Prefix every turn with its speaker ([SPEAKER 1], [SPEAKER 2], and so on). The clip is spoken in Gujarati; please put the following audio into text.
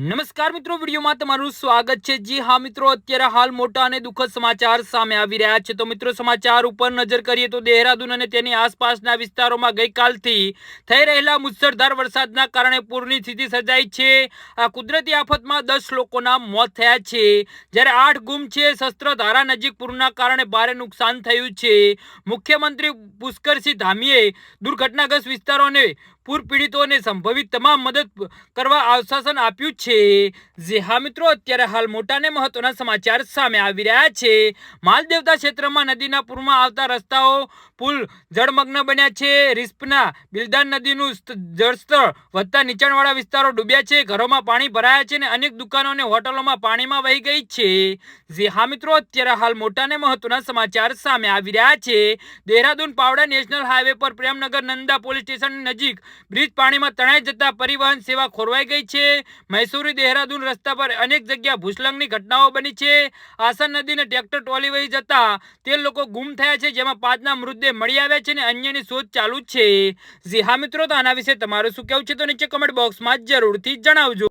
[SPEAKER 1] નમસ્કાર મિત્રો, વિડીયોમાં તમારું સ્વાગત છે। જી હા મિત્રો, અત્યારે હાલ મોટા અને દુઃખદ સમાચાર સામે આવી રહ્યા છે। તો મિત્રો, સમાચાર ઉપર નજર કરીએ તો દેહરાદૂન અને તેની આસપાસના વિસ્તારોમાં ગઈકાલથી થઈ રહેલા મુસળધાર વરસાદના કારણે પૂરની સ્થિતિ સર્જાઈ છે। આ કુદરતી આફતમાં 10 લોકોના મોત થયા છે, જ્યારે 8 ગુમ છે। શસ્ત્રધારા નજીક પૂરના કારણે ભારે નુકસાન થયું છે। મુખ્યમંત્રી પુષ્કરસિંહ ધામીએ દુર્ઘટનાગ્રસ્ત વિસ્તારોને પૂર પીડિતોને સંભવિત તમામ મદદ કરવા આશ્વાસન આપ્યું છે। જે હા મિત્રો, અત્યારે હાલ મોટા અને મહત્વના સમાચાર સામે આવી રહ્યા છે। માલદેવતા ક્ષેત્રમાં નદીના પૂરમાં આવતા રસ્તાઓ પુલ જળમગ્ન બન્યા છે। રિસ્પના બિલદાન નદીનું જળસ્તર વધતા નીચાણવાળા વિસ્તારો ડૂબ્યા છે। ઘરોમાં પાણી ભરાયા છે અને અનેક દુકાનો અને હોટલોમાં પાણીમાં વહી ગઈ છે। જે હા મિત્રો, અત્યારે હાલ મોટા અને મહત્વના સમાચાર સામે આવી રહ્યા છે। દેહરાદૂન પાવડા નેશનલ હાઈવે પર પ્રેમનગર નંદા પોલીસ સ્ટેશન નજીક બ્રિજ પાણીમાં તણાઈ જતા પરિવહન સેવા ખોરવાઈ ગઈ છે। મૈસૂરી દેહરાદૂન રસ્તા પર અનેક જગ્યા ભૂસ્ખલનની ઘટનાઓ બની છે। આસન નદીને ટ્રેક્ટર ટ્રોલી વહી જતા 13 લોકો ગુમ થયા છે, જેમાં 5ના મૃતદેહ મળી આવ્યા છે અને અન્યની શોધ ચાલુ છે। જી હા મિત્રો, તો આના વિશે તમારું શું કહેવું છે તો નીચે કમેન્ટ બોક્સમાં જરૂરથી જણાવજો।